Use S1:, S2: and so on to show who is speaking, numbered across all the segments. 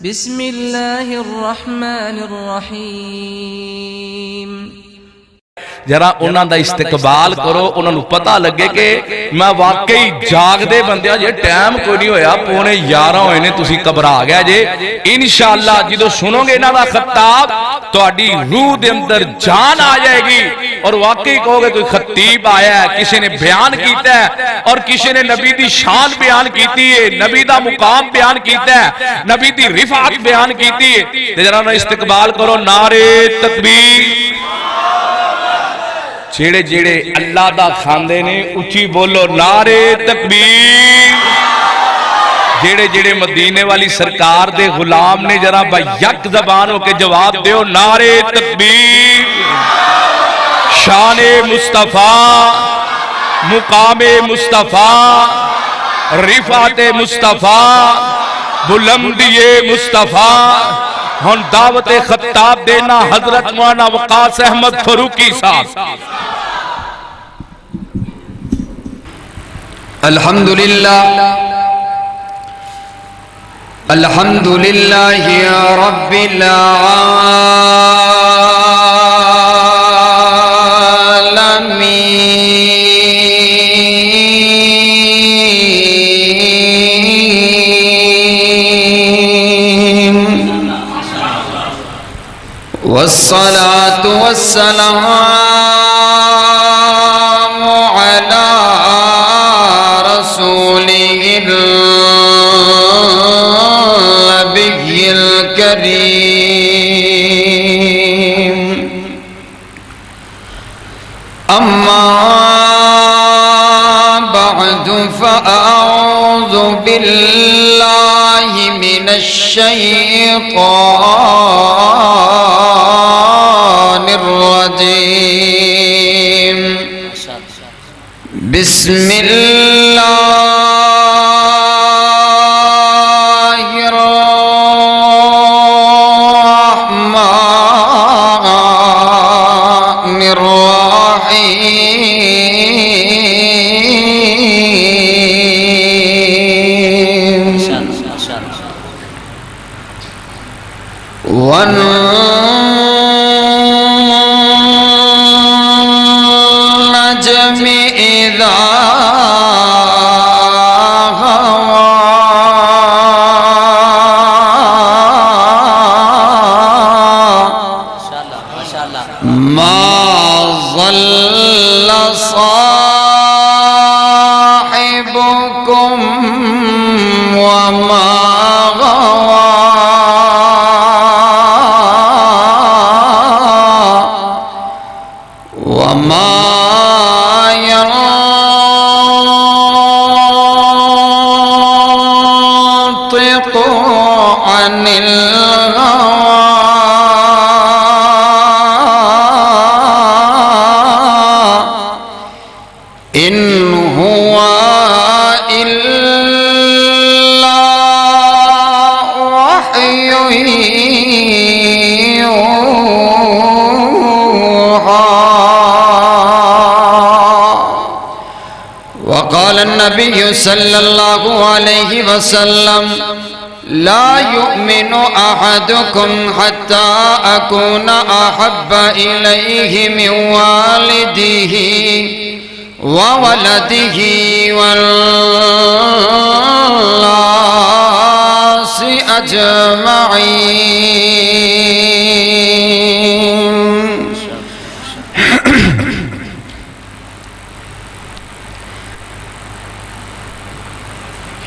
S1: بسم اللہ الرحمن الرحیم.
S2: ذرا انہاں دا استقبال کرو، انہاں نو پتہ لگے کہ میں واقعی جاگ دے بندیاں جے ٹائم کوئی نہیں ہویا، 11:15 ہوئے نے تسی گھبرا گیا جے. انشاءاللہ جدو سنو گے انہاں دا خطاب تہاڈی روح دے اندر جان آ جائے گی اور واقعی کہو گے کوئی خطیب آیا ہے، کسی نے بیان کیتا ہے اور کسی نے نبی دی شان بیان کیتی ہے، نبی دا مقام بیان کیتا ہے، نبی دی رفعت بیان کیتی ہے. ذرا استقبال کرو، نعرے تکبیر. جیڑے جیڑے اللہ دا کھاندے نے اچھی بولو نعرے تکبیر. جیڑے جیڑے مدینے والی سرکار دے غلام نے ذرا با یک زبان ہو کے جواب دیو نعرے تکبیر. شان مصطفیٰ، مقام مصطفیٰ، رفعت مصطفیٰ، بلندی مصطفیٰ. ہن دعوت خطاب دینا حضرت مولانا وقاص احمد فاروقی صاحب.
S3: الحمدللہ الحمدللہ رب العالمین والصلاة والسلام على رسوله النبي الكريم. أما بعد فأعوذ بالله من الشيطان الرجيم. بسم الله الرحمن الرحيم. والنجم إذا هوى ما ضل صاحبكم وما غوى وما ينطق عن الهوى إن هو إلا وحي يوحى. وقال النبي صلى الله عليه وسلم لا يؤمن أحدكم حتى أكون أحب إليه من والده وولده والناس أجمعين.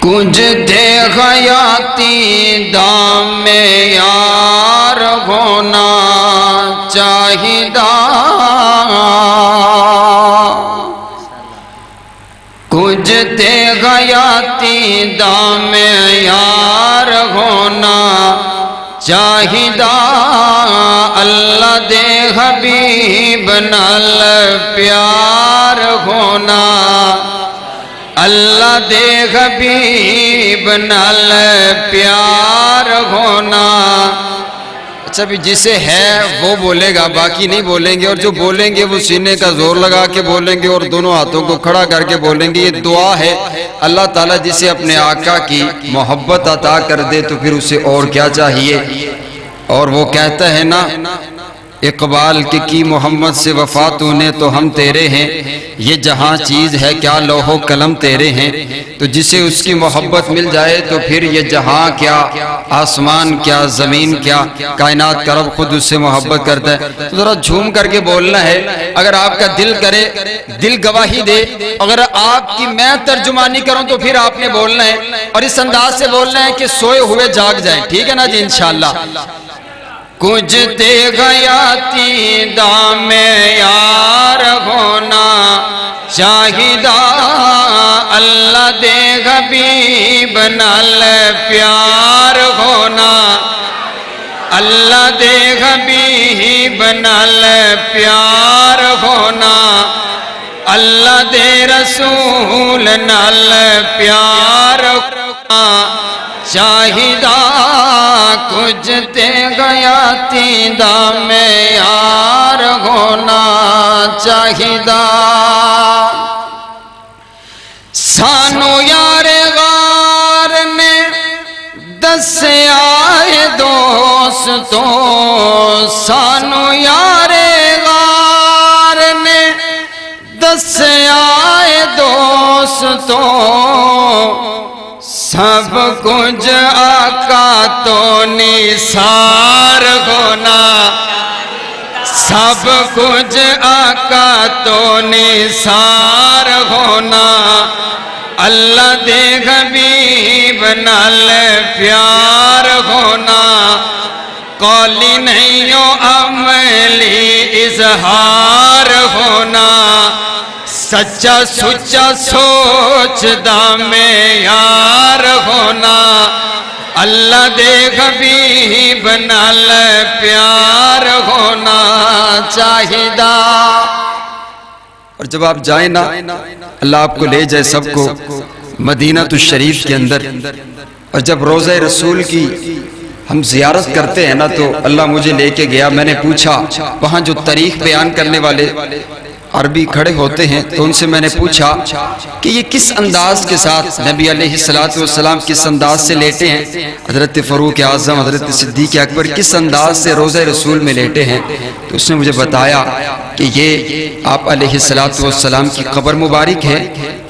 S3: کچھ تھے حیاتی دام میں یار ہونا چاہیدا. کچھ تھے حیاتی دام میں یار ہونا چاہیدا. اللہ دے حبیب نال پیار ہونا، اللہ دے حبیب نال پیار ہونا اچھا بھی جسے ہے وہ بولے گا، باقی نہیں بولیں گے، اور جو بولیں گے وہ سینے کا زور لگا کے بولیں گے اور دونوں ہاتھوں کو کھڑا کر کے بولیں گے۔ یہ دعا ہے۔ اللہ تعالیٰ جسے اپنے آقا کی محبت عطا کر دے تو پھر اسے اور کیا چاہیے۔ اور وہ کہتا ہے نا اقبال کی محمد سے وفا تو نے تو ہم تیرے ہیں، یہ جہاں چیز ہے کیا لوح و قلم تیرے ہیں۔ تو جسے اس کی محبت مل جائے تو پھر یہ جہاں کیا، آسمان کیا، زمین کیا، کائنات کا رب خود اس سے محبت کرتا ہے۔ تو ذرا جھوم کر کے بولنا ہے۔ اگر آپ کا دل کرے، دل گواہی دے، اگر آپ کی میں ترجمانی کروں تو پھر آپ نے بولنا ہے، اور اس انداز سے بولنا ہے کہ سوئے ہوئے جاگ جائیں، ٹھیک ہے نا جی انشاءاللہ۔ کچھ دے گیا تی دام یار ہونا چاہیدہ، اللہ دے حبیب نال پیار ہونا، اللہ دے حبیب نال پیار ہونا، اللہ دے رسول نال پیار ہونا چاہیدہ، کچھ دے گیا تی دام یار ہونا چاہیدہ۔ سانو یار غار نے دسیا ہے دوستو، سانو یار غار نے دسیا ہے دوستو، سب کچھ آقا تو نثار ہونا، سب کچھ آقا تو نثار ہونا، اللہ دے حبیب نال پیار ہونا، قولی نہیں عملی اظہار ہونا، سچا سچا سوچ دام یار ہونا، اللہ دے حبیب نال پیار ہونا چاہیدہ۔ اور جب آپ جائیں نا، اللہ آپ کو لے جائے سب کو مدینہ الشریف کے اندر، اور جب روضہ رسول کی ہم زیارت کرتے ہیں نا تو اللہ مجھے لے کے گیا، میں نے پوچھا وہاں جو تاریخ بیان کرنے والے عربی کھڑے ہوتے ہیں تو ان سے میں نے پوچھا کہ یہ کس انداز کے ساتھ نبی علیہ السلام کس انداز سے لیٹے ہیں، حضرت فاروق اعظم، حضرت صدیق اکبر کس انداز سے روضہ رسول میں لیٹے ہیں، تو اس نے مجھے بتایا کہ یہ آپ علیہ السلام کی قبر مبارک ہے،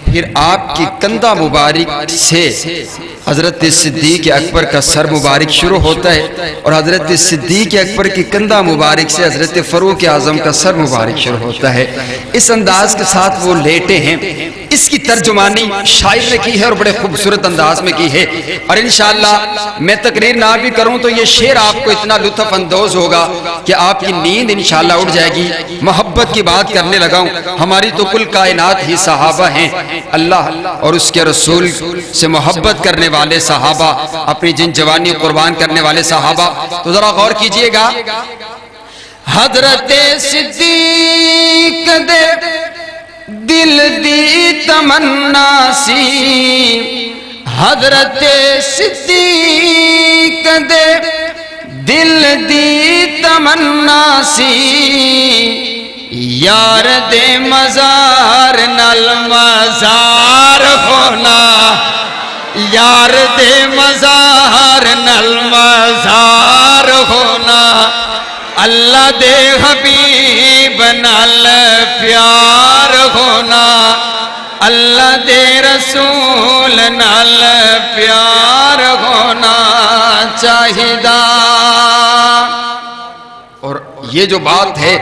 S3: پھر آپ کی کندھا مبارک سے حضرت صدیق اکبر کا سر مبارک شروع ہوتا ہے، اور حضرت صدیق اکبر کی کندھا مبارک سے حضرت فاروق اعظم کا سر مبارک شروع ہوتا ہے۔ اس انداز کے ساتھ وہ لیٹے ہیں۔ اس کی ترجمانی شاعر نے کی ہے اور بڑے خوبصورت انداز میں کی ہے، اور انشاءاللہ میں تقریر نہ بھی کروں تو یہ شعر آپ کو اتنا لطف اندوز ہوگا کہ آپ کی نیند انشاءاللہ اٹھ جائے گی۔ محبت کی بات کرنے لگا ہوں، ہماری تو کل کائنات ہی صحابہ ہیں، اللہ اور اس کے رسول سے محبت کرنے والے صحابہ، اپنی جن جوانی قربان کرنے والے صحابہ۔ تو ذرا غور کیجئے گا، حضرت صدیق دے دل دی تمنا سی، حضرت صدیق دے دل دی تمنا سی، یار دے مزار نال مزار ہونا، یار دے مزار نال مزار ہونا، اللہ دے حبیب نال پیار ہونا، اللہ دے رسول نال پیار ہونا چاہیدہ۔ اور یہ جو بات ہے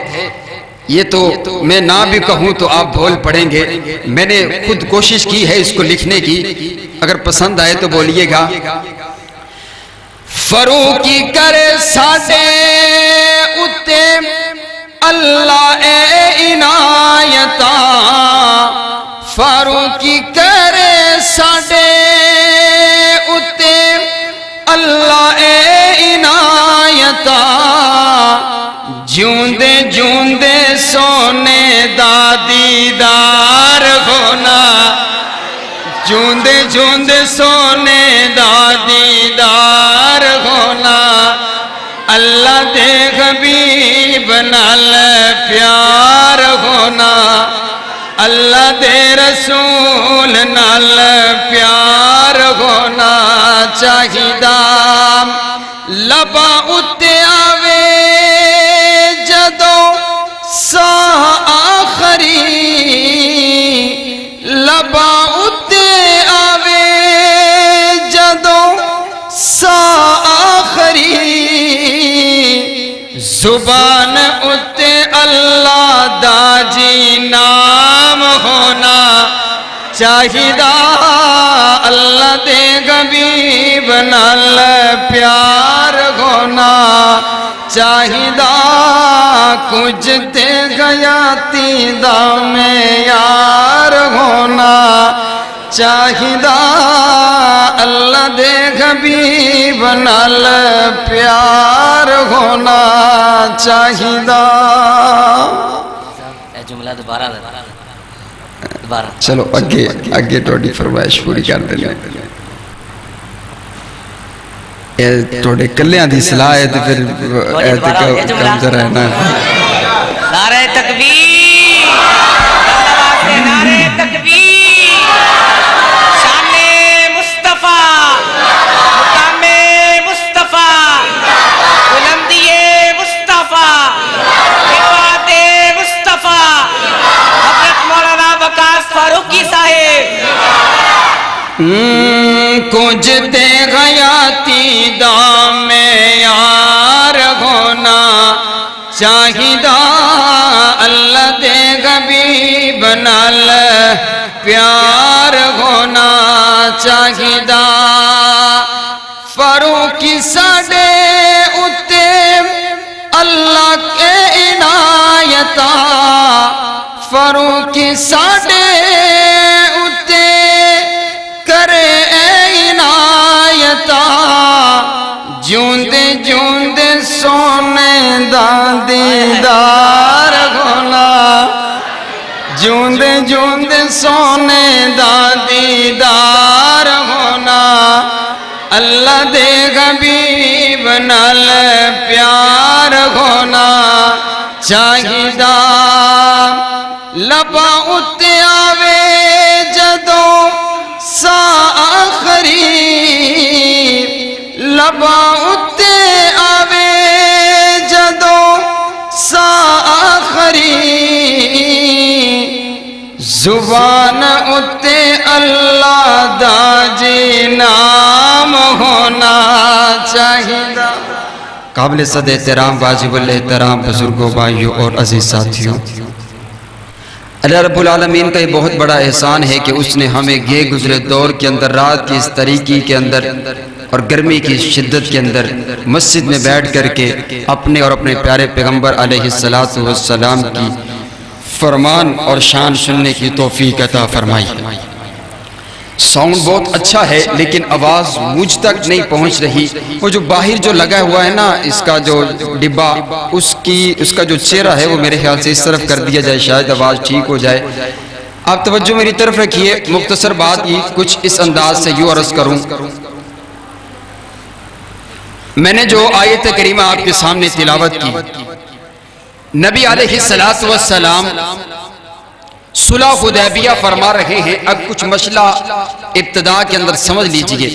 S3: یہ تو میں نہ بھی کہوں تو آپ بول پڑیں گے، میں نے خود کوشش کی ہے اس کو لکھنے کی، اگر پسند آئے تو بولیے گا۔ فروقی کرے ساڈے اتے اللہ اے عنایتاں، فاروقی کرے ساڈے اتے اللہ اے عنایتاں، جوندے جوندے سونے دا دیدار ہونا، جوندے جوندے سونے دا دیدار ہونا، اللہ دے اللہ دے رسول نال پیار ہونا چاہیدا لبا اتے آوے جدوں ساہ آخری لبا اتے آوے جدوں ساہ آخری زبان اتے اللہ دا جی نام ہونا چاہیدا اللہ دے حبیب نال پیار ہونا چاہیدا کچھ تے غیاتی دا میں یار ہونا چاہیدا اللہ دے حبیب نال پیار ہونا چاہیدا
S4: جملہ دوبارہ
S3: چلو اگے توڑی فرمائش پوری کر دینا توڑے کلیاں دی صلاح ہے تو پھر کم ذرا ہے نا
S4: نعرہ تکبیر نعرہ تکبیر شان مصطفیٰ مقام مصطفیٰ بلندی مصطفیٰ عفات مصطفیٰ حضرت مولانا وقاص فاروقی صاحب
S3: کچھ دے غیاتی دام میں یار ہونا چاہیدا اللہ دے حبیب نال پیار ہونا چاہیدا فاروقی ساڈے اتے اللہ کے عنایتا فاروقی ساڈے اتے کرے عنایتا جوندے جوندے سونے دا دیدار ہونا جوندے جوندے سونے دا دیدار ہونا اللہ دے حبیب نال پیار ہونا چاہیدا لبا اتے آوے جدوں ساہ آخری لبا اتے آوے جدوں ساہ آخری زبان اتے اللہ دا جی نام ہونا چاہیدا قابل صد احترام واجب الاحترام بزرگوں بھائیوں اور عزیز ساتھیوں اللہ رب العالمین کا یہ بہت بڑا احسان ہے کہ اس نے ہمیں یہ گزرے دور کے اندر رات کی اس طریقی کے اندر اور گرمی کی شدت کے اندر مسجد میں بیٹھ کر کے اپنے اور اپنے پیارے پیغمبر علیہ السلام کی فرمان اور شان سننے کی توفیق عطا فرمائی ساؤنڈ بہت اچھا ہے لیکن آواز مجھ تک نہیں پہنچ رہی وہ جو باہر جو لگا ہوا ہے نا اس کا جو ڈبا اس کا جو چہرہ ہے وہ میرے خیال سے اس طرف کر دیا جائے شاید آواز ٹھیک ہو جائے آپ توجہ میری طرف رکھیے مختصر بات یہ کچھ اس انداز سے یوں عرض کروں میں نے جو آیت کریمہ آپ کے سامنے تلاوت کی نبی علیہ السلام صلح حدیبیہ فرما رہے ہیں اب کچھ مسئلہ ابتدا کے اندر سمجھ لیجئے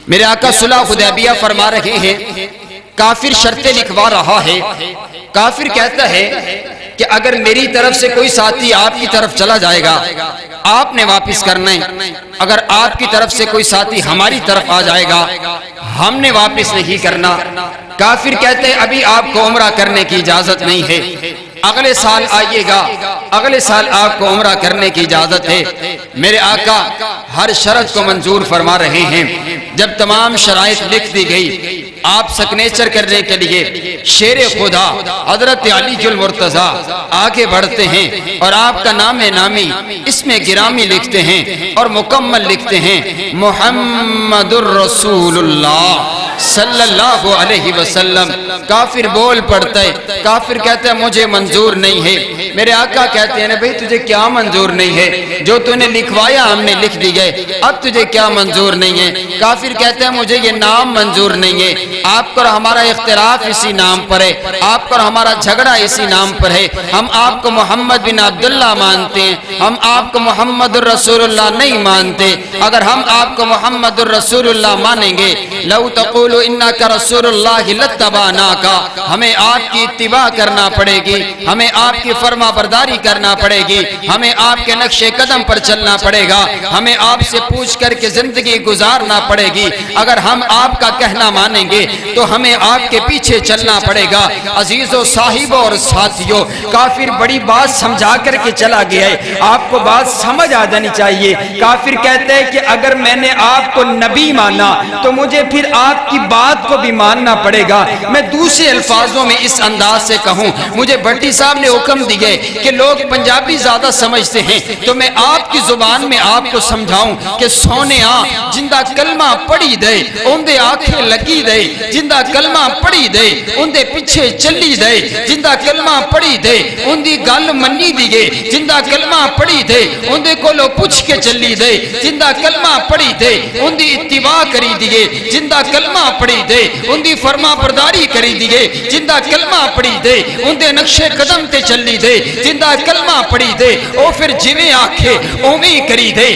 S3: میرے آقا صلح حدیبیہ فرما رہے ہیں کافر شرطیں لکھوا رہا ہے کافر کہتا ہے کہ اگر میری طرف سے کوئی ساتھی آپ کی طرف چلا جائے گا آپ نے واپس کرنا ہے اگر آپ کی طرف سے کوئی ساتھی ہماری طرف آ جائے گا ہم نے واپس نہیں کرنا کافر کہتے ہیں ابھی آپ کو عمرہ کرنے کی اجازت نہیں ہے اگلے سال آئیے گا اگلے سال آپ کو عمرہ کرنے کی اجازت ہے میرے آقا ہر شرط کو منظور فرما رہے ہیں جب تمام شرائط لکھ دی گئی آپ سگنیچر کرنے کے لیے شیر خدا حضرت علی المرتضیٰ آگے بڑھتے ہیں اور آپ کا نام نامی اس میں گرامی لکھتے ہیں اور مکمل لکھتے ہیں محمد الرسول اللہ صلی اللہ علیہ وسلم. کافر بول پڑتا ہے, کافر کہتا ہے مجھے منظور نہیں ہے. میرے آقا کہتے ہیں بھئی تجھے کیا منظور نہیں ہے؟ جو تو نے لکھوایا ہم نے لکھ دی گئے, اب تجھے کیا منظور نہیں ہے؟ کافر کہتا ہے مجھے یہ نام منظور نہیں ہے. آپ کو ہمارا اختلاف اسی نام پر ہے, آپ کو ہمارا جھگڑا اسی نام پر ہے. ہم آپ کو محمد بن عبداللہ مانتے ہیں, ہم آپ کو محمد الرسول اللہ نہیں مانتے. اگر ہم آپ کو محمد الرسول اللہ مانیں گے, لو تقولوا انک رسول اللہ لاتبعناک, ہمیں آپ کی اتباع کرنا پڑے گی, ہمیں آپ کی فرما برداری کرنا پڑے گی, ہمیں آپ کے نقش قدم پر چلنا پڑے گا, ہمیں آپ سے پوچھ کر کے زندگی گزارنا پڑے گی. اگر ہم آپ کا کہنا مانیں گے تو ہمیں آپ کے پیچھے چلنا پڑے گا. عزیزو, صاحبوں اور ساتھیوں, کافر بڑی بات سمجھا کر کے چلا گیا ہے, آپ کو بات سمجھ آ جانی چاہیے. کافر کہتے ہیں کہ اگر میں نے آپ کو نبی مانا تو مجھے پھر آپ کی بات کو بھی ماننا پڑے گا. میں دوسرے الفاظوں میں اس انداز سے کہوں, مجھے بھٹی صاحب نے حکم دیے کہ لوگ پنجابی زیادہ سمجھتے ہیں تو میں آپ کی زبان میں آپ کو سمجھاؤں کہ سونے جندہ کلمہ پڑھی دے اندے آنکھیں لگی دے, جندہ کلمہ پڑھی دے اندے پیچھے چلی دے, جندہ کلمہ پڑھی دے اندی گل منی دیگے, جندہ کلمہ پڑھی دے اندے کولو پوچھ کے چلی دے, جندہ کلمہ پڑھی دے اندی اتباع کری دیگے, جندہ کلمہ پڑھی دے اندی فرما برداری کری دیگے, جندہ کلمہ پڑھی دے اندے نقش قدم تے چلی دے, جندہ کلمہ پڑھی دے او پھر جویں آنکھے اویں کری دے.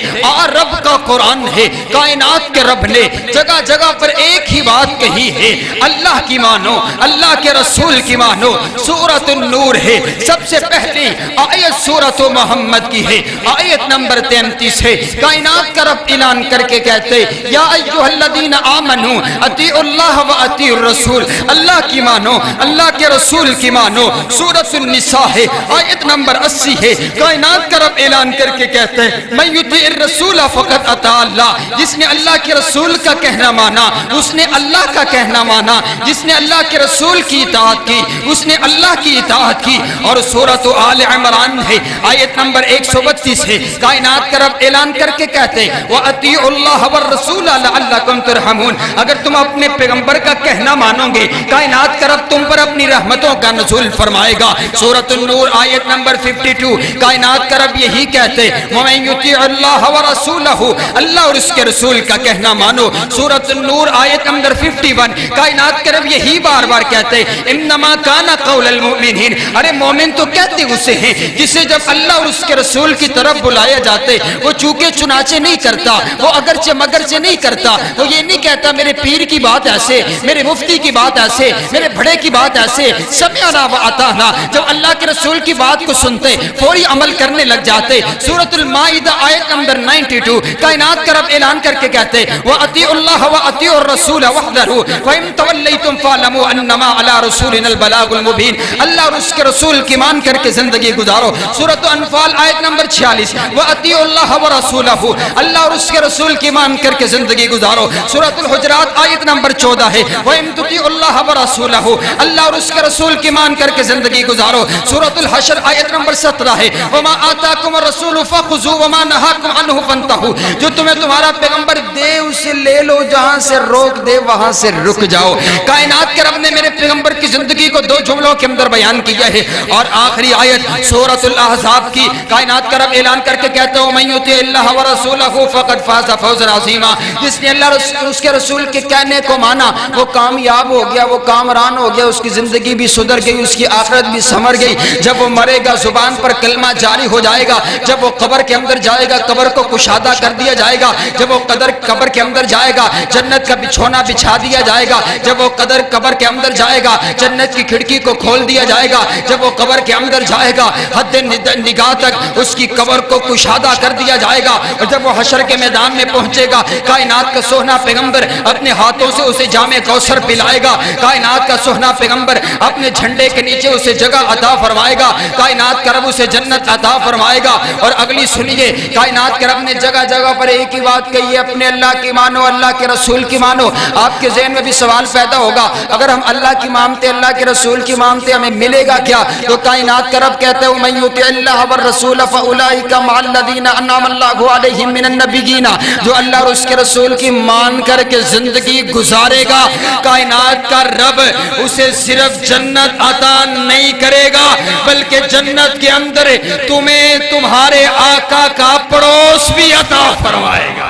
S3: رب کا قرآن ہے, کائنات کے رب نے جگہ جگہ پر ایک ہی بات کہی ہے, اللہ کی مانو, اللہ کے رسول کی مانو. سورۃ النور ہے, سب سے پہلی آیت سورۃ محمد کی ہے, آیت نمبر 33 ہے. کائنات کا رب اعلان کر کے کہتے یا ایھا الذین آمنوا اطیعوا اللہ و اطیعوا الرسول, اللہ کی مانو, اللہ کے رسول کی مانو. سورۃ النساء ہے, آیت نمبر 80 ہے. کائنات کا رب اعلان کر کے کہتے من یطیع الرسول فقد اطاع اللہ, جس نے اللہ کے رسول کا کہنا مانا اس نے اللہ کا کہنا مانا, جس نے اللہ کے رسول کی اطاعت کی اس نے اللہ کی اطاعت کی. اور سورۃ آل عمران ہے, آیت نمبر 132 ہے. کائنات کا رب اعلان کر کے کہتے وَأَطِيعُوا اللَّهَ وَالرَّسُولَ لَعَلَّكُمْ تُرْحَمُونَ, اگر تم اپنے پیغمبر کا کہنا مانو گے کائنات کا رب تم پر اپنی رحمتوں کا نزول فرمائے گا. سورۃ النور آیت نمبر 52, کائنات کا رب یہی کہتے وَمَن يُطِعِ اللَّهَ وَرَسُولَهُ, اللہ اور اس کے رسول کا کہنا مانو. سورۃ النور آیت نمبر 51, کائنات کا رب یہی بار بار کہتے انما کان قول المؤمنین, ارے مومن تو کہتے اسے ہیں جسے جب اللہ اور اس کے رسول کی طرف بلایا جاتے وہ چونکہ چنانچہ نہیں کرتا, وہ اگرچہ مگرچہ نہیں کرتا, وہ یہ نہیں کہتا میرے پیر کی بات ایسے, میرے مفتی کی بات ایسے, میرے بڑے کی بات ایسے. سمعنا واطعنا, جب اللہ کے رسول کی بات کو سنتے فوری عمل کرنے لگ جاتے. سورۃ المائدہ آیت نمبر 92, کائنات کا رب اعلان کر کے کہتے وَأَطِيعُوا اللَّهَ وَأَطِيعُوا الرَّسُولَ وَاحْذَرُوا فَإِن تَوَلَّيْتُمْ فَاعْلَمُوا أَنَّمَا عَلَى رَسُولِنَا الْبَلَاغُ الْمُبِينُ, اللہ اور اس کے رسول کی مان کر کے زندگی گزارو. سورۃ انفال آیت نمبر 46 وَأَطِيعُوا اللَّهَ وَرَسُولَهُ, اللہ اور اس کے رسول کی مان کر کے زندگی گزارو. سورۃ الحجرات آیت نمبر 14 ہے وَإِن تُطِيعُوا اللَّهَ وَرَسُولَهُ, اللہ اور اس کے رسول کی مان کر کے زندگی گزارو. سورۃ الحشر آیت نمبر 17 ہے وَمَا آتَاكُمُ الرَّسُولُ فَخُذُوهُ وَمَا نَهَاكُمْ عَنْهُ فَانْتَهُوا, جو تمہیں تمہارا پیغمبر دے اسے لے لو, جہاں سے روک دے وہاں سے رک جاؤ. کائنات کے رب نے میرے پیغمبر کی زندگی کو دو جملوں کے اندر بیان کیا ہے. اور آخری آیت سورۃ الاحزاب کی, کائنات کا رب اعلان کر کے کہتا ہے من یطع اللہ ورسولہ فقد فاز فوزا عظیما, جس نے اللہ اور اس کے رسول کے کہنے کو مانا وہ کامیاب ہو گیا, وہ کامران ہو گیا, اس کی زندگی بھی سدھر گئی, اس کی آخرت بھی سنور گئی. جب وہ مرے گا زبان پر کلمہ جاری ہو جائے گا, جب وہ قبر کے اندر جائے گا قبر کو کشادہ کر دیا جائے گا, جب وہ قبر کے اندر جائے گا جنت کا بچھونا بچھا دیا جائے گا, جب وہ قبر کے اندر جائے گا جنت کی کھڑکی کو کھول دیا جائے گا, جب وہ قبر کے اندر جائے گا حد نگاہ تک اس کی قبر کو کشادہ کر دیا جائے گا. اور جب وہ حشر کے میدان میں پہنچے گا کائنات کا سونا پیغمبر اپنے ہاتھوں سے اسے جام کوثر پلائے گا, کائنات کا سونا پیغمبر اپنے جھنڈے کے نیچے اسے جگہ عطا فرمائے گا, کائنات کا رب اسے جنت عطا فرمائے گا. اور اگلی سنیے, کائنات کے رب نے جگہ جگہ پر ایک ہی بات کہی ہے اپنے اللہ کی مانو, اللہ کے رسول کی مانو. آپ کے ذہن میں بھی سوال پیدا ہوگا اگر ہم اللہ کی مانتے اللہ کے رسول کی مانتے ہمیں ملے گا کیا؟ تو کائنات کا رب کہتے ہیں من یطع اللہ والرسول فاولئک مع الذین انعم اللہ علیہم من النبیین, جو اللہ اور اس کے رسول کی مان کر کے زندگی گزارے گا کائنات کا رب اسے صرف جنت عطا نہیں کرے گا بلکہ جنت کے اندر تمہیں تمہارے آقا کا پڑوس بھی عطا فرمائے گا۔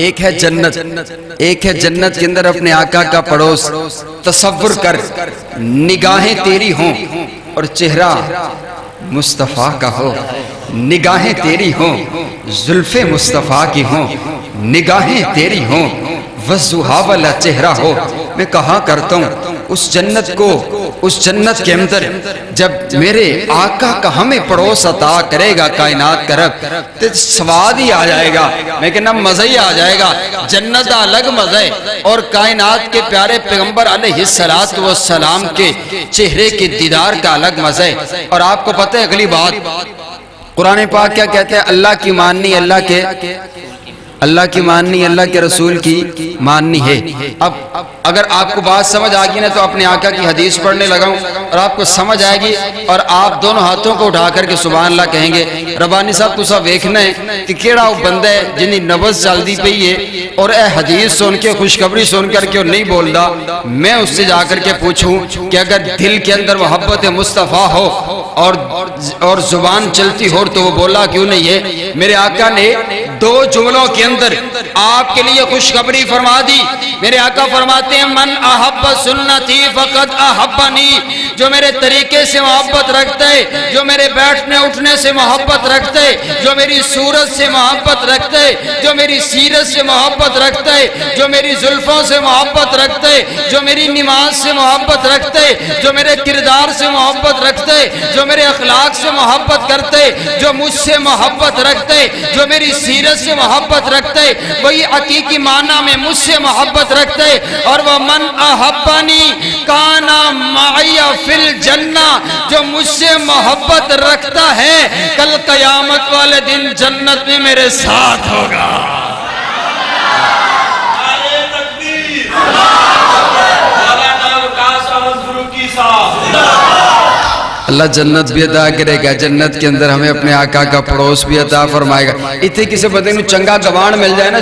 S3: ایک ہے جنت، ایک ہے جنت کے اندر اپنے آقا کا پڑوس۔ تصور کر نگاہیں تیری ہوں اور چہرہ مصطفیٰ کا ہو، نگاہیں تیری ہوں زلف مصطفیٰ کی ہوں، نگاہیں تیری ہوں وضحا والا چہرہ ہو۔ میں کہا کرتا ہوں اس جنت کو، اس جنت کے اندر جب میرے آقا کا ہمیں پڑوس عطا کرے گا کائنات کا رب تو سواد ہی آ جائے گا، میں کہنا مزہ ہی آ جائے گا۔ جنت کا الگ مزہ ہے اور کائنات کے پیارے پیغمبر علیہ السلام کے چہرے کے دیدار کا الگ مزہ ہے۔ اور آپ کو پتہ ہے اگلی بات قرآن پاک کیا کہتے ہیں؟ اللہ کی ماننی اللہ کی ماننی اللہ کے رسول کی ماننی ہے۔ اب اگر آپ کو بات سمجھ آگی نا تو اپنے آقا کی حدیث پڑھنے لگاؤں اور آپ کو سمجھ آئے گی اور آپ دونوں ہاتھوں کو اٹھا کر کے سبحان اللہ کہیں گے۔ ربانی صاحب تو سب دیکھنا ہے کہ کیڑا وہ بندہ ہے جنہی نبض چلدی پئی ہے اور اے حدیث سن کے خوشخبری سن کر کے وہ نہیں بولدا۔ میں اس سے جا کر کے پوچھوں کہ اگر دل کے اندر محبت مصطفیٰ ہو اور زبان چلتی ہو تو وہ بولا کیوں نہیں ہے؟ میرے آقا نے دو جملوں کے اندر آپ کے لیے خوشخبری فرما دی۔ میرے آقا فرماتے ہیں من احب سنتی فقد احبنی، جو میرے طریقے سے محبت رکھتے جو میرے بیٹھنے اٹھنے سے محبت رکھتے، جو میری صورت سے محبت رکھتے، جو میری سیرت سے محبت رکھتے، جو میری زلفوں سے محبت رکھتے، جو میری نماز سے محبت رکھتے، جو میرے کردار سے محبت رکھتے، جو میرے اخلاق سے محبت کرتے، جو مجھ سے محبت رکھتے، جو میری سیرت سے محبت رکھتے، وہی حقیقی معنی میں مجھ سے محبت رکھتے۔ اور وہ من احبنی کانا معی فی الجنہ، جو مجھ سے محبت رکھتا ہے کل قیامت والے دن جنت میں میرے ساتھ ہوگا۔ اللہ جنت بھی عطا کرے گا، جنت کے اندر ہمیں اپنے آقا کا پڑوس بھی عطا فرمائے گا۔ اتنے کسی بندے نو چنگا گوانڈ مل جائے نا،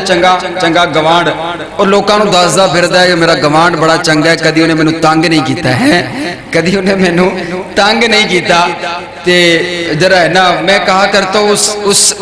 S3: چنگا گوانڈ، اور لوکاں نو دسدا پھردا ہے کہ میرا گوانڈ بڑا چنگا ہے، کدی انہیں مینوں تنگ نہیں کیتا ہے، کدی انہیں مینوں تنگ نہیں کیتا، تے ذرا ہے نا میں کہا کرتا ہوں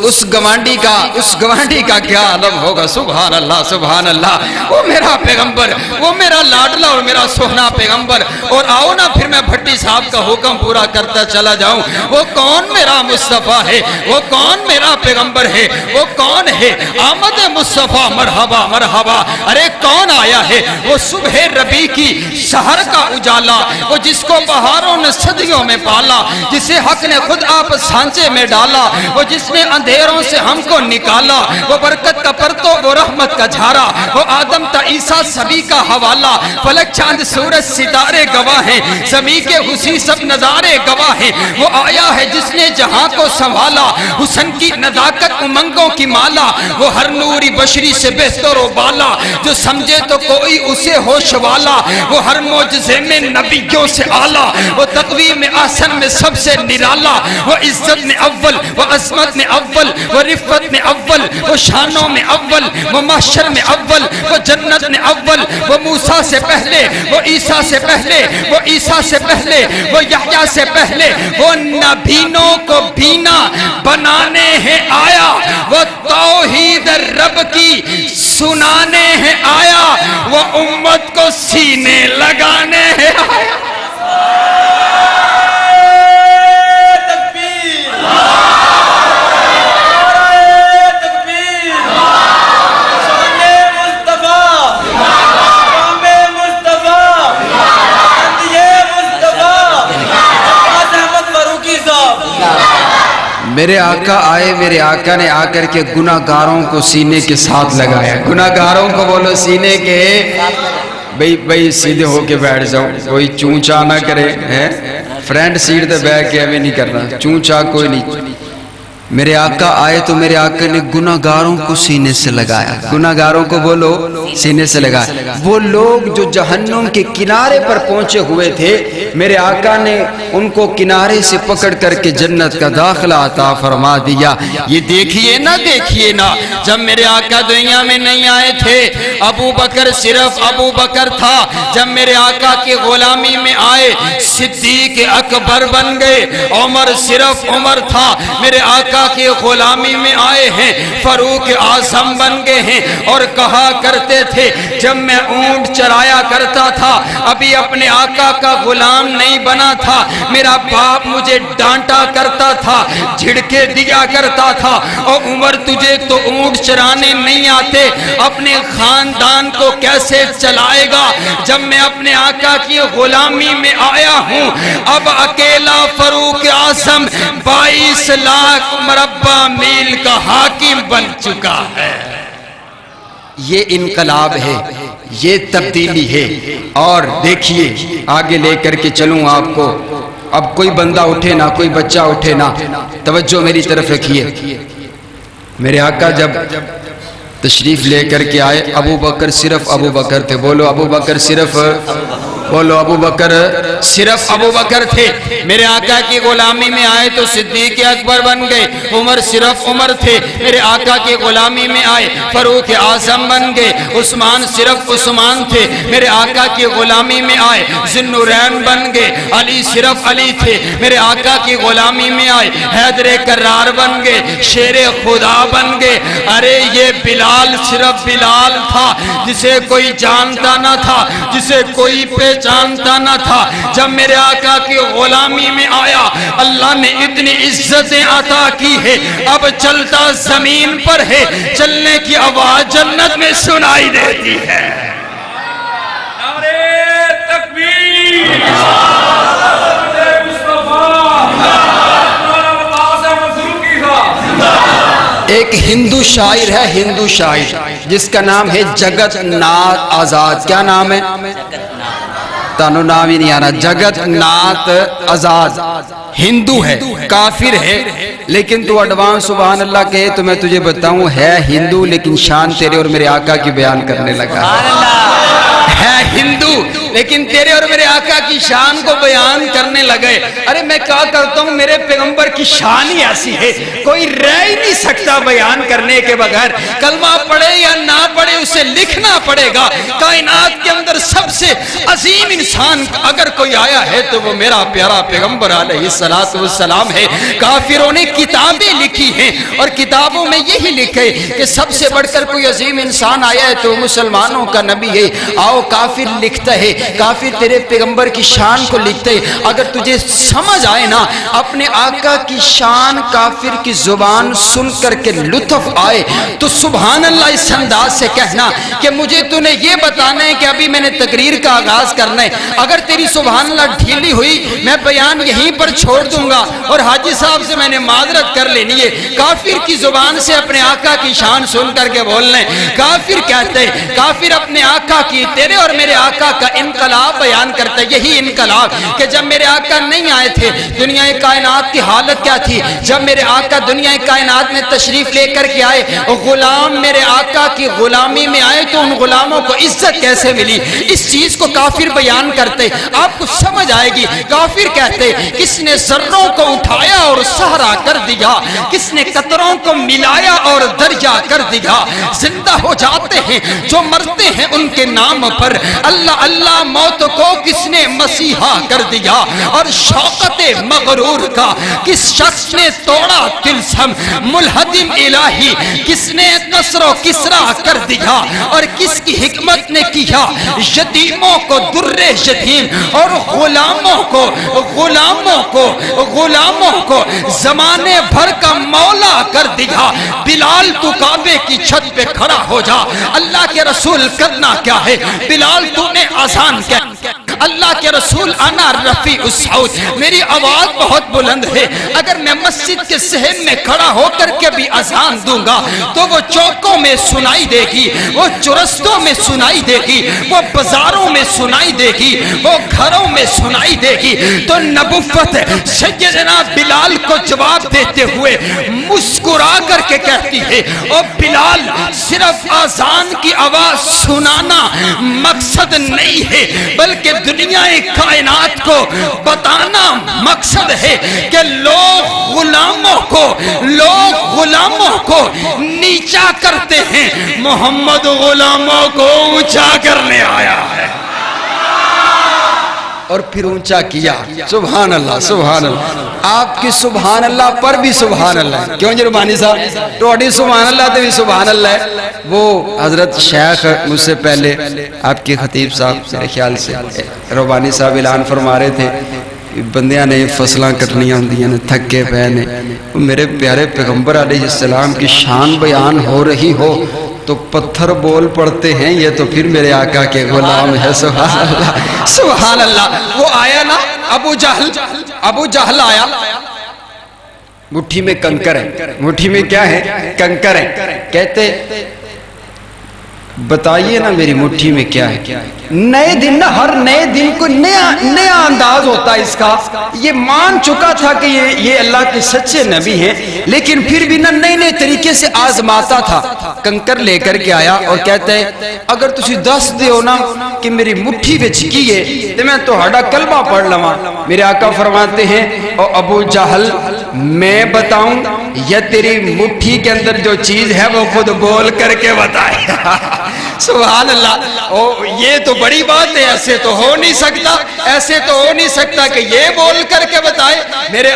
S3: اس گوانڈی کا کیا عالم ہوگا۔ سبحان اللہ سبحان اللہ، وہ میرا پیغمبر، وہ میرا لاڈلا اور میرا سوہنا پیغمبر۔ اور آؤ نا پھر میں بھٹی صاحب کا حکم پورا کرتا چلا جاؤں۔ وہ کون میرا مصطفیٰ ہے، وہ کون میرا پیغمبر ہے، وہ کون ہے؟ آمد مصطفیٰ مرحبا مرحبا، ارے کون آیا ہے؟ وہ صبح ربیع کی سحر کا اجالا، وہ جس کو بہاروں نے صدیوں میں پالا، جسے حق نے خود آپ سانچے میں ڈالا، وہ جس نے اندھیروں سے ہم کو نکالا، وہ برکت کا پرتو وہ رحمت کا جھارا، وہ آدم تا عیسیٰ سبھی کا حوالہ، فلک چاند سورج ستارے گواہ ہیں، زمین کے حسی سب نظارے گواہ ہیں۔ وہ آیا ہے جس نے جہاں کو سنبھالا، حسن کی نزاکت امنگوں کی مالا، وہ ہر نوری بشری سے بہتر و بالا، جو سمجھے تو کوئی اسے ہوش والا، وہ ہر معجزے میں نبیوں سے اعلیٰ، وہ تقوی میں احسن میں سب سے نرالا، وہ عزت میں اول، وہ عظمت میں اول، وہ رفت میں اول، وہ شانوں میں اول، وہ محشر میں اول، وہ جنت میں اول، وہ موسیٰ سے پہلے، وہ عیسیٰ سے پہلے، وہ عیسیٰ سے پہلے، وہ یحییٰ سے پہلے، وہ نبینوں کو بینا بنانے ہے آیا، وہ توحید رب کی سنانے ہے آیا، وہ امت کو سینے لگانے ہے آیا۔ میرے آقا آئے، میرے آقا نے آ کر کے گناہگاروں کو سینے کے ساتھ لگایا۔ گناہگاروں کو بولو سینے کے، بھئی سیدھے ہو کے بیٹھ جاؤ، کوئی چونچا نہ کرے، فرینڈ سیٹ تے بیٹھ کے ہمیں نہیں کرنا، چونچا کوئی نہیں۔ میرے آقا آئے تو میرے آقا نے گناہگاروں کو سینے سے لگایا. گناہگاروں کو بولو سینے سے لگایا. وہ لوگ جو جہنم کے کنارے پر پہنچے ہوئے تھے میرے آقا نے ان کو کنارے سے پکڑ کر کے جنت کا داخلہ عطا فرما دیا. یہ دیکھیے نا جب میرے آقا دنیا میں نہیں آئے تھے ابو بکر صرف ابو بکر تھا. جب میرے آقا کی غلامی میں آئے صدیق اکبر بن گئے. عمر صرف عمر تھا. میرے آقا کی غلامی میں آئے ہیں فاروق اعظم بن گئے ہیں. اور کہا کرتے تھے جب میں اونٹ چرایا کرتا تھا ابھی اپنے آقا کا غلام نہیں بنا تھا میرا باپ مجھے ڈانٹا کرتا تھا جھڑکے دیا کرتا تھا اور عمر تجھے تو اونٹ چرانے نہیں آتے اپنے خاندان کو کیسے چلائے گا. جب میں اپنے آقا کی غلامی میں آیا ہوں اب اکیلا فاروق اعظم 22 لاکھ مربع میل کا حاکم بن چکا ہے. یہ انقلاب ہے, یہ تبدیلی ہے. اور دیکھیے آگے لے کر کے چلوں آپ کو. اب کوئی بندہ اٹھے نہ کوئی بچہ اٹھے نہ, توجہ میری طرف رکھیے. میرے آقا جب تشریف لے کر کے آئے ابو بکر صرف ابو بکر تھے. بولو ابو بکر صرف, بولو ابو بکر صرف ابو بکر تھے. میرے آقا کی غلامی میں آئے تو صدیق اکبر بن گئے. عمر صرف عمر تھے. میرے آقا کی غلامی میں آئے فاروق اعظم بن گئے. عثمان صرف عثمان تھے. میرے آقا کی غلامی میں آئے ذی النورین بن گئے. علی صرف علی تھے. میرے آقا کی غلامی میں آئے حیدر کرار بن گئے. شیر خدا بن گئے. ارے یہ بلال صرف بلال تھا جسے کوئی جانتا نہ تھا, جسے کوئی پہچانتا نہ تھا. جب میرے آقا کی غلامی میں آیا اللہ نے اتنی عزتیں عطا کی ہے اب چلتا زمین پر ہے چلنے کی آواز جنت میں سنائی دیتی ہے.
S2: نعرہ تکبیر,
S3: ایک ہندو شاعر ہے, ہندو شاعر جس کا نام ہے جگت ناتھ آزاد. کیا نام ہے؟ تانو نام ہی نہیں آنا. جگت ناتھ آزاد ہندو ہے, کافر ہے, لیکن تو ایڈوانس سبحان اللہ کہے تو میں تجھے بتاؤں ہے ہندو لیکن شان تیرے اور میرے آقا کی بیان کرنے لگا. ہے ہندو لیکن تیرے اور میرے آقا کی شان کو بیان کرنے لگے. ارے میں کہا کرتا ہوں میرے پیغمبر کی شان ہی ایسی ہے کوئی رہ ہی نہیں سکتا بیان کرنے کے بغیر. کلمہ پڑھے یا نہ پڑھے اسے لکھنا پڑے گا. کائنات کے اندر سب سے عظیم انسان اگر کوئی آیا ہے تو وہ میرا پیارا پیغمبر علیہ السلام ہے. کافروں نے کتابیں لکھی ہیں اور کتابوں میں یہی لکھے کہ سب سے بڑھ کر کوئی عظیم انسان آیا ہے تو مسلمانوں کا نبی ہے. آؤ کافر لکھتا ہے, کافر تیرے پیغمبر کی شان کو لکھتے ہیں. اگر تجھے سمجھ آئے نا اپنے آقا کی شان کافر کی زبان سن کر کے لطف آئے تو سبحان اللہ اس انداز سے کہنا کہ مجھے تو نے یہ بتانا ہے کہ ابھی میں نے تقریر کا آغاز کرنا ہے. اگر تیری سبحان اللہ ڈھیلی ہوئی میں بیان یہیں پر چھوڑ دوں گا اور حاجی صاحب سے میں نے معذرت کر لینی ہے. کافر کی زبان سے اپنے آقا کی شان سن کر کے بولنا ہے. کافر کہتے ہیں, کافر اپنے آقا کی تیرے اور میرے آقا کا انقلاب بیان کرتا ہے. یہی انقلاب کہ جب میرے آقا نہیں آئے تھے دنیا کائنات کی حالت کیا تھی. جب میرے آقا دنیا کائنات میں تشریف لے کر کے آئے غلام میرے آقا کی غلامی میں آئے تو ان غلاموں کو عزت کیسے ملی اس چیز کو کافر بیان کرتے. آپ کو سمجھ آئے گی. کافر کہتے کس نے ذروں کو اٹھایا اور صحرا کر دیا, کس نے قطروں کو ملایا اور دریا کر دیا. زندہ ہو جاتے ہیں جو مرتے ہیں ان کے نام پر. اللہ اللہ موت کو کس نے مسیحا کر دیا اور شوکت مغرور کا کس شخص نے توڑا تلسم. ملحدم الہی کس نے قصر و کسرا کر دیا اور کس کی حکمت نے کیا یتیموں کو در یتیم اور غلاموں کو زمانے بھر کا مولا کر دیا. بلال تو کعبے کی چھت پہ کھڑا ہو جا. اللہ کے رسول کرنا کیا ہے بلال تو نے آسان کیا اللہ کے رسول انا رفیع الصوت، میری آواز بہت بلند ہے، اگر میں مسجد کے صحن میں کھڑا ہو کر کے بھی اذان دوں گا تو وہ چوکوں میں سنائی دے گی، وہ چرستوں میں سنائی دے گی، وہ بازاروں میں سنائی دے گی، وہ گھروں میں سنائی دے گی۔ تو نبوت سیدنا بلال کو جواب دیتے ہوئے مسکرا کر کے کہتی ہے، او بلال صرف اذان کی آواز سنانا مقصد نہیں ہے، بلکہ دنیا کائنات کو بتانا مقصد ہے کہ لوگ غلاموں کو نیچا کرتے ہیں، محمد غلاموں کو اونچا کرنے آیا ہے اور پھر اونچا کیا۔ سبحان اللہ سبحان اللہ، آپ کی سبحان اللہ پر بھی سبحان اللہ، کیوں جی ربانی صاحب توڑی سبحان اللہ تو بھی سبحان اللہ ہے۔ وہ حضرت شیخ مجھ سے پہلے آپ کے خطیب صاحب میرے خیال سے ربانی صاحب اعلان فرما رہے تھے، بندیاں نے فصلاں کٹنیاں ہوندیاں نے، تھکے پے نے، میرے پیارے پیغمبر علیہ السلام کی شان بیان ہو رہی ہو تو پتھر بول پڑتے ہیں، یہ تو پھر میرے آقا کے غلام ہے۔ سبحان اللہ سبحان اللہ۔ وہ آیا نا ابو جہل آیا، مٹھی میں کنکر ہے، مٹھی میں کیا ہے؟ کنکر ہے۔ کہتے بتائیے نا میری مٹھی میں کیا ہے؟ نئے دن نا، ہر نئے دن کو نیا انداز ہوتا ہے اس کا۔ یہ مان چکا تھا کہ یہ اللہ کے سچے نبی ہیں، لیکن پھر بھی نا نئے طریقے سے آزماتا تھا۔ کنکر لے کر کے آیا اور کہتے ہیں اگر تسی دس دیو نا کہ میری مٹھی وچ کی ہے تو میں تہاڈا کلمہ پڑھ لواں۔ میرے آقا فرماتے ہیں او ابو جہل میں بتاؤں یا تیری مٹھی کے اندر جو چیز ہے وہ خود بول کر کے بتائے؟ سبحان اللہ۔ یہ تو بڑی بات ہے، ایسے تو ہو نہیں سکتا کہ یہ بول کر کے بتائے۔ میرے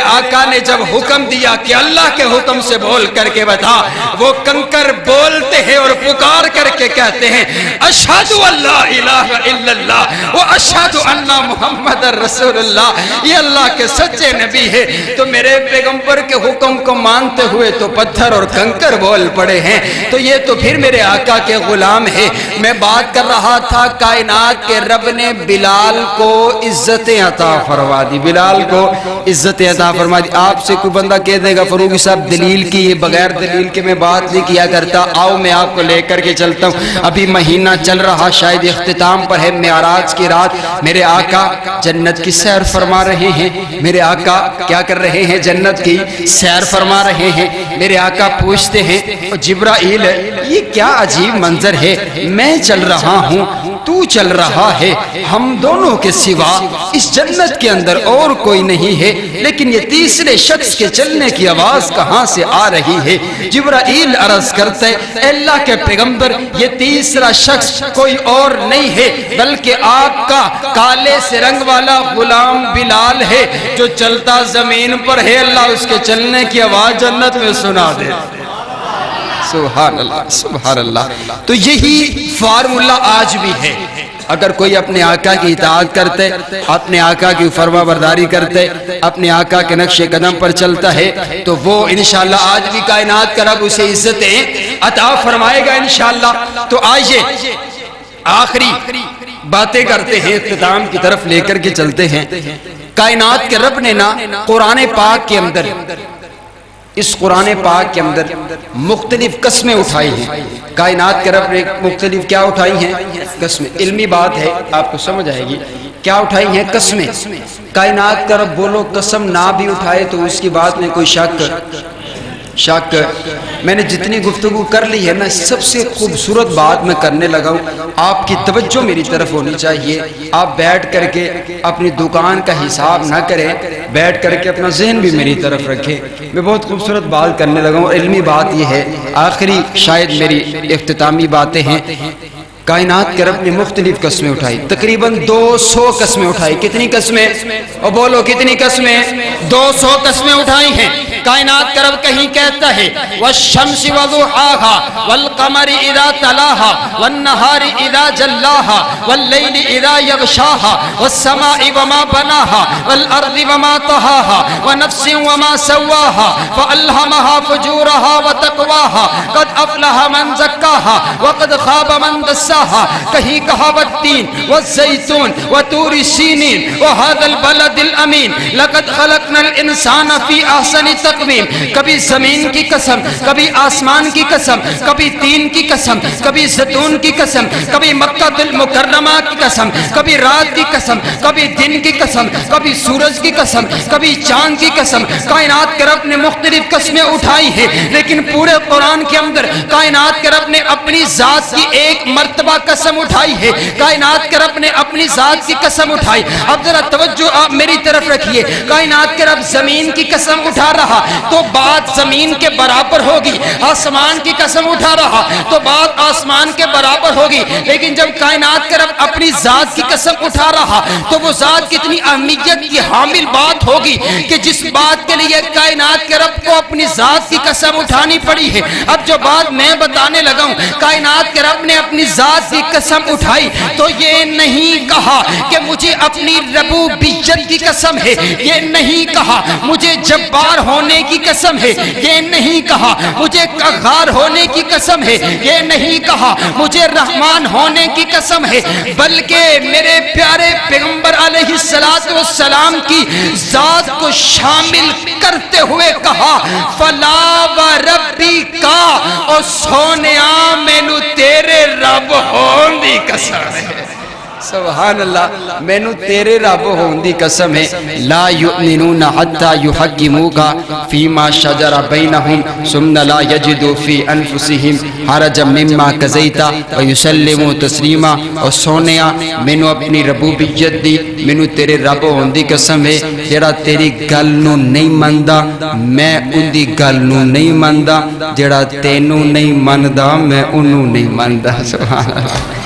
S3: آقا نے جب حکم دیا کہ اللہ کے حکم سے بول کر کے بتا، وہ کنکر بولتے ہیں اور پکار کر کے کہتے ہیں اشہد ان لا الہ الا اللہ و اشہد ان محمد رسول اللہ، یہ اللہ کے سچے نبی ہے۔ تو میرے پیغمبر کے حکم کو مانتے ہوئے تو پتھر اور کنکر بول پڑے ہیں، تو یہ تو پھر میرے آقا کے غلام ہے۔ میں بات کر رہا تھا کائنات کے رب نے بلال کو عزت عطا فرما دی، بلال کو عزت عطا فرما دی۔ آپ سے کوئی بندہ کہہ دے گا فروغی صاحب دلیل کی، یہ بغیر دلیل کے میں بات نہیں کیا کرتا، آؤ میں آپ کو لے کر کے چلتا ہوں۔ ابھی مہینہ چل رہا، شاید اختتام پر ہے، معراج کی رات، میرے آقا جنت کی سیر فرما رہے ہیں، میرے آقا کیا کر رہے ہیں؟ جنت کی سیر فرما رہے ہیں۔ میرے آقا پوچھتے ہیں جبرائیل یہ کیا عجیب منظر ہے، میں چل رہا ہوں تو چل رہا ہے، ہم دونوں کے سوا اس جنت کے اندر اور کوئی نہیں ہے، لیکن یہ تیسرے شخص کے چلنے کی آواز کہاں سے آ رہی ہے؟ جبرائیل عرض کرتے اے اللہ کے پیغمبر یہ تیسرا شخص کوئی اور نہیں ہے بلکہ آپ کا کالے سے رنگ والا غلام بلال ہے جو چلتا زمین پر ہے، اللہ اس کے چلنے کی آواز جنت میں سنا دے۔ سبحان اللہ سبحان اللہ۔ تو یہی فارمولہ آج بھی ہے، اگر کوئی اپنے آقا کی اطاعت کرتے، اپنے آقا کی فرما برداری کرتے، اپنے آقا کے نقش قدم پر چلتا ہے تو وہ انشاءاللہ آج بھی کائنات کا رب اسے عزتیں عطا فرمائے گا انشاءاللہ۔ تو آئیے آخری باتیں کرتے ہیں، اختتام کی طرف لے کر کے چلتے ہیں۔ کائنات کے رب نے نا قرآن پاک کے اندر، اس قرآن پاک کے اندر مختلف قسمیں اٹھائی ہیں۔ کائنات کے رب نے مختلف کیا اٹھائی ہیں؟ قسمیں۔ علمی بات ہے، آپ کو سمجھ آئے گی۔ کیا اٹھائی ہیں؟ قسمیں۔ کائنات کا رب بولو قسم نہ بھی اٹھائے تو اس کی بات میں کوئی شک میں نے جتنی گفتگو کر لی ہے نا، سب سے خوبصورت بات میں کرنے لگا ہوں، آپ کی توجہ میری طرف ہونی چاہیے۔ آپ بیٹھ کر کے اپنی دکان کا حساب نہ کریں، بیٹھ کر کے اپنا ذہن بھی میری طرف رکھیں۔ میں بہت خوبصورت بات کرنے لگا ہوں، علمی بات یہ ہے، آخری شاید میری اختتامی باتیں ہیں۔ کائنات کے رب نے مختلف قسمیں اٹھائی، تقریباً 200 قسمیں اٹھائی۔ کتنی قسمیں؟ اور بولو کتنی قسمیں؟ 200 قسمیں اٹھائی ہیں۔ کائنات کا رب کہیں کہتا ہے والشمس وضحاها والقمر اذا تلاها والنهار اذا جلاها والليل اذا يغشاها والسماء وما بناها والارض وما طحاها ونفس وما سواها فألهمها فجورها وتقواها قد افلح من زكاها وقد خاب من دساها کہیں کہا والتین والزیتون وطور سینین وهذا البلد الامین لقد خلقنا الانسان فی احسن تقویم. کبھی زمین کی قسم، کبھی آسمان کی قسم، کبھی تین کی قسم، کبھی زیتون کی قسم، کبھی مکہ المکرمہ کی قسم، کبھی رات کی قسم، کبھی دن کی قسم، کبھی سورج کی قسم، کبھی چاند کی قسم. کائنات کے رب نے مختلف قسمیں اٹھائی ہیں، لیکن پورے قرآن کے اندر کائنات کے رب نے اپنی ذات کی ایک مرتبہ قسم اٹھائی ہے. کائنات کے رب نے اپنی ذات کی قسم اٹھائی. اب ذرا توجہ آپ میری طرف رکھیے. کائنات کے رب زمین کی قسم اٹھا رہا تو بات زمین کے برابر ہوگی. آسمان کی قسم اٹھا رہا تو بات آسمان کے برابر ہوگی. لیکن جب کائنات کے رب اپنی ذات کی قسم اٹھا رہا تو وہ ذات کتنی اہمیت کی حامل بات ہوگی کہ جس بات کے لیے کائنات کے رب کو اپنی ذات کی قسم اٹھانی پڑی ہے. اب جو بات میں بتانے لگا ہوں، کائنات کے رب نے اپنی ذات کی قسم اٹھائی تو یہ نہیں کہا کہ مجھے اپنی ربوبیت کی قسم ہے، یہ نہیں کہا مجھے جبار ہونے کی قسم ہے، یہ نہیں کہا مجھے قہار ہونے کی قسم ہے، یہ نہیں کہا مجھے رحمان ہونے کی قسم ہے، بلکہ میرے پیارے پیغمبر علیہ السلام کی ذات کو شامل کرتے ہوئے کہا فلا و ربی کا اور سونیا مینو تیرے رب ہون دی قسم ہے. سبحان اللہ، مینو تیرے رب ہون دی قسم ہے. لا یؤمنون حتی یحکموک فیما شجر بینہم ثم لا یجدوا فی انفسہم حرجا مما قضیت ویسلموا تسلیما. اور سونیا مینو اپنی ربوبیت دی، مینو تیرے رب ہون دی قسم ہے جڑا تیری گل نو نہیں مندا میں ان دی گل نو نہیں مندا، جڑا تینوں نہیں مندا میں انہوں نہیں مندا. سبحان اللہ.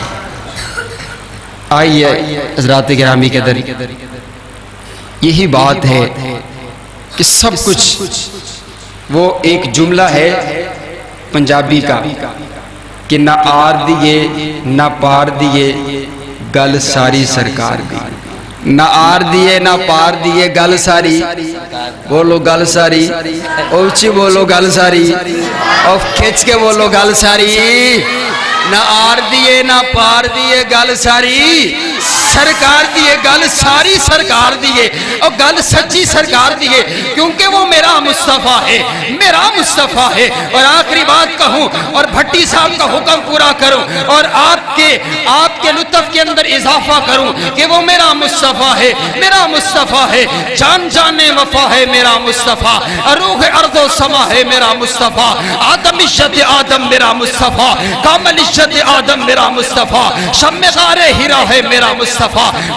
S3: آئیے حضرات گرامی کے در یہی بات ہے کہ سب کچھ وہ ایک جملہ ہے پنجابی کا کہ نہ آر دیے نہ پار دیے گل ساری سرکار دی. نہ آر دیے نہ پار دیے گل ساری، بولو گل ساری، اونچی بولو گل ساری، اور کھچ کے بولو گل ساری. نہ آر دیے نہ پار دیے گل ساری سرکار دیے، گل ساری سرکار دیے، اور گل سچی سرکار دیے، کیونکہ وہ میرا مصطفیٰ ہے، میرا مصطفیٰ ہے. اور آخری بات کہوں اور بھٹی صاحب کا حکم پورا کروں اور آپ کے لطف کے اندر اضافہ کروں کہ وہ میرا مصطفیٰ ہے، میرا مصطفیٰ ہے. جان جانے وفا ہے میرا مصطفیٰ، روح ارض و سما ہے میرا مصطفیٰ، آدم عشت آدم میرا مصطفیٰ، کامل عشت آدم میرا مصطفیٰ، شم غار ہیرا ہے میرا مصطفیٰ.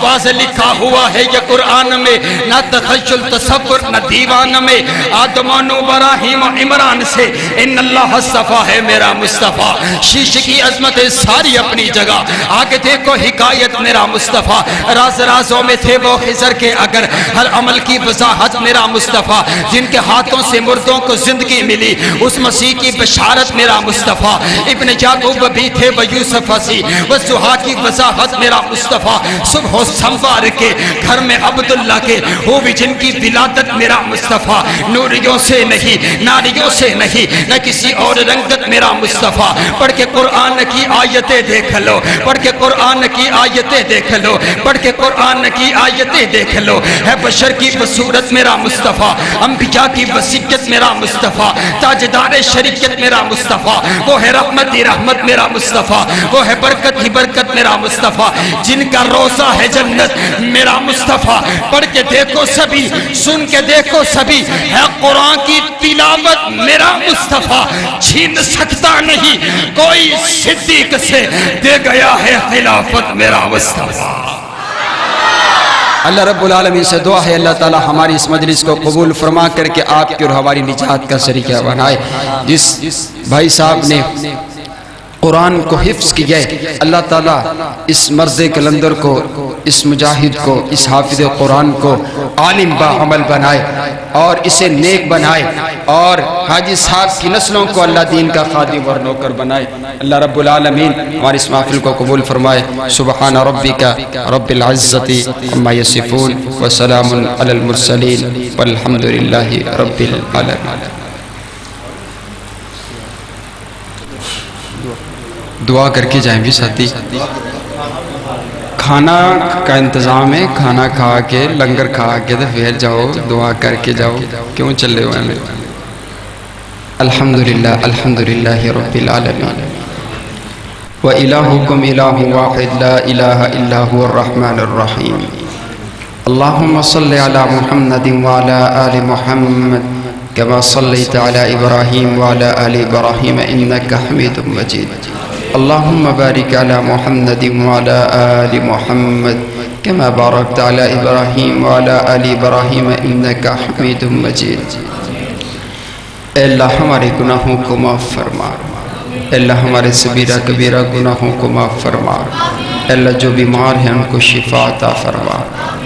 S3: واضح لکھا ہوا ہے یہ قرآن میں، نہ تخیل تصور نہ دیوان میں، آدم و ابراہیم و عمران سے ان اللہ اصطفیٰ ہے میرا مصطفیٰ. شیش کی عظمت ساری اپنی جگہ، آگے دیکھو حکایت میرا مصطفیٰ. راز رازوں میں تھے وہ خضر کے اگر، ہر عمل کی وضاحت میرا مصطفیٰ. جن کے ہاتھوں سے مردوں کو زندگی ملی اس مسیح کی بشارت میرا مصطفیٰ. ابن یعقوب بھی تھے وہ یوسف ہسی، وہ زحا کی وضاحت میرا مصطفیٰ. صبح و سنوار کے گھر میں عبداللہ کے وہ بھی جن کی ولادت میرا مصطفیٰ. نوریوں سے نہیں، ناریوں سے نہیں، نہ کسی اور رنگت میرا مصطفیٰ. پڑھ کے قرآن کی آیتیں دیکھ لو، پڑھ کے قرآن کی آیتیں دیکھ لو، پڑھ کے قرآن کی آیتیں دیکھ لو. ہے بشر کی بصورت میرا مصطفیٰ، انبیاء کی وصیت میرا مصطفیٰ، تاجدار شریعت میرا مصطفیٰ. وہ ہے رحمت ہی رحمت میرا مصطفیٰ، وہ ہے برکت ہی برکت میرا مصطفیٰ. جن کا روزہ ہے جنت میرا مصطفیٰ. پڑھ کے دیکھو سبھی، سن کے دیکھو سبھی، ہے قرآن کی تلاوت میرا مصطفیٰ. چھین سکتا نہیں کوئی صدیق سے، دے گیا ہے خلافت میرا مصطفیٰ. اللہ رب العالمین سے دعا ہے اللہ تعالی ہماری اس مجلس کو قبول فرما کر کے آپ کی اور ہماری نجات کا ذریعہ بنائے. جس بھائی صاحب نے قرآن کو حفظ کیا ہے، اللہ تعالیٰ اس مرد کلندر کو، اس مجاہد کو، اس حافظ قرآن کو عالم با عمل بنائے اور اسے نیک بنائے اور حاجی صاحب کی نسلوں کو اللہ دین کا خادم اور نوکر بنائے. اللہ رب العالمین ہماری اس محفل کو قبول فرمائے. سبحان ربک رب العزت عما یصفون وسلام علی المرسلین والحمد للہ رب العالمین. دعا کر کے جائیں بھی ساتھی. کھانا کا انتظام ہے, کھانا کھا کے لنگر کھا کے تو پھر جاؤ, دعا کر کے جاؤ, کیوں چلے ہوئے ہیں. الحمدللہ الحمدللہ رب العالمین وَإِلَٰهُكُمْ إِلَٰهٌ وَاحِدٌ لَا إِلَٰهَ إِلَّا هُوَ الرَّحْمَٰنُ الرَّحِيمُ. اللهم صل على محمد وعلى آل محمد كما صليت على إبراهيم وعلى آل إبراهيم إنك حميد مجيد. اللهم بارك على محمد وعلى آل محمد كما باركت على إبراهيم وعلى آل إبراهيم إنك حميد مجيد. اے اللہ ہمارے گناہوں کو معاف فرما. اے اللہ ہمارے صغیرہ کبیرہ گناہوں کو معاف فرما. اے اللہ جو بیمار ہیں ان کو شفا عطا فرما.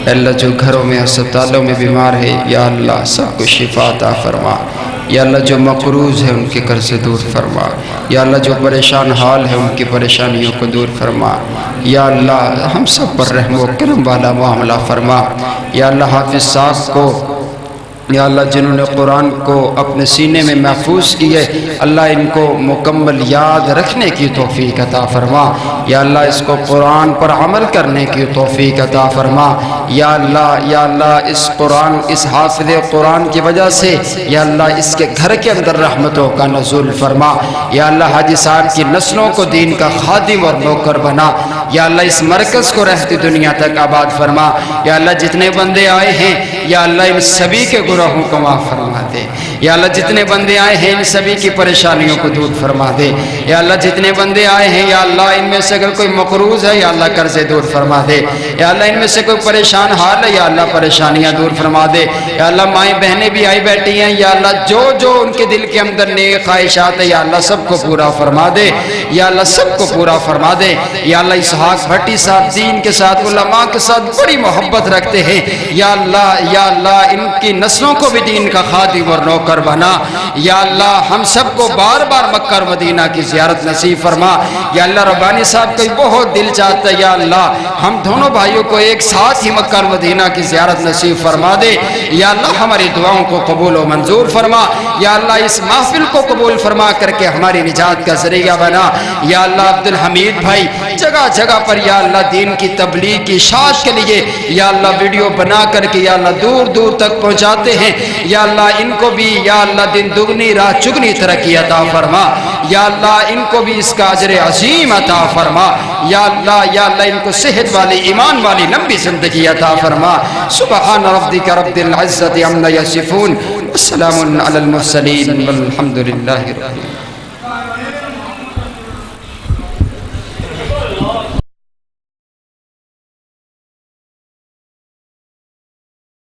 S3: اے اللہ جو گھروں میں اسپتالوں میں بیمار ہے یا اللہ سب کو شفا عطا فرما. یا اللہ جو مقروض ہے ان کے قرض دور فرما. یا اللہ جو پریشان حال ہے ان کی پریشانیوں کو دور فرما. یا اللہ ہم سب پر رحم و کرم والا معاملہ فرما. یا اللہ حافظ صاحب کو, یا اللہ جنہوں نے قرآن کو اپنے سینے میں محفوظ کیے, اللہ ان کو مکمل یاد رکھنے کی توفیق عطا فرما. یا اللہ اس کو قرآن پر عمل کرنے کی توفیق عطا فرما. یا اللہ اس قرآن, اس حافظ قرآن کی وجہ سے یا اللہ اس کے گھر کے اندر رحمتوں کا نزول فرما. یا اللہ حاجی صاحب کی نسلوں کو دین کا خادم اور نوکر بنا. یا اللہ اس مرکز کو رہتی دنیا تک آباد فرما. یا اللہ جتنے بندے آئے ہیں یا اللہ ان سبھی کے گناہوں کو معاف فرما دے. یا اللہ جتنے بندے آئے ہیں ان سبھی کی پریشانیوں کو دور فرما دے. یا اللہ جتنے بندے آئے ہیں یا اللہ ان میں سے اگر کوئی مقروض ہے یا اللہ قرض دور فرما دے. یا اللہ ان میں سے کوئی پریشان حال ہے یا اللہ پریشانیاں دور فرما دے. یا اللہ مائیں بہنیں بھی آئی بیٹھی ہیں یا اللہ جو جو ان کے دل کے اندر نیک خواہشات ہے یا اللہ سب کو پورا فرما دے. یا اللہ سب کو پورا فرما دے. یا اللہ اسحاق بھٹی صاحب دین کے ساتھ علماء کے ساتھ بڑی محبت رکھتے ہیں. یا اللہ ان کی نسلوں کو بھی دین کا خادم اور نوکر بنا. یا اللہ ہم سب کو بار بار مکہ اور مدینہ کی زیارت نصیب فرما. یا اللہ ربانی صاحب کا بہت دل چاہتا ہے یا اللہ ہم دونوں بھائیوں کو ایک ساتھ ہی مکہ اور مدینہ کی زیارت نصیب فرما دے. یا اللہ ہماری دعاؤں کو قبول و منظور فرما. یا اللہ اس محفل کو قبول فرما کر کے ہماری نجات کا ذریعہ بنا. یا اللہ عبدالحمید بھائی جگہ جگہ پر یا اللہ دین کی تبلیغ کی اشاعت کے لیے یا اللہ ویڈیو بنا کر کے یا اللہ دور دور تک پہنچاتے ہیں. یا اللہ ان کو بھی یا اللہ دن دگنی رات چگنی ترقی عطا فرما. یا اللہ ان کو بھی اس کا اجر عظیم عطا فرما. یا اللہ ان کو صحت والی ایمان والی لمبی زندگی عطا فرما. سبحان ربک رب العزت عما یصفون والسلام علی المرسلین والحمد للہ رب العالمین.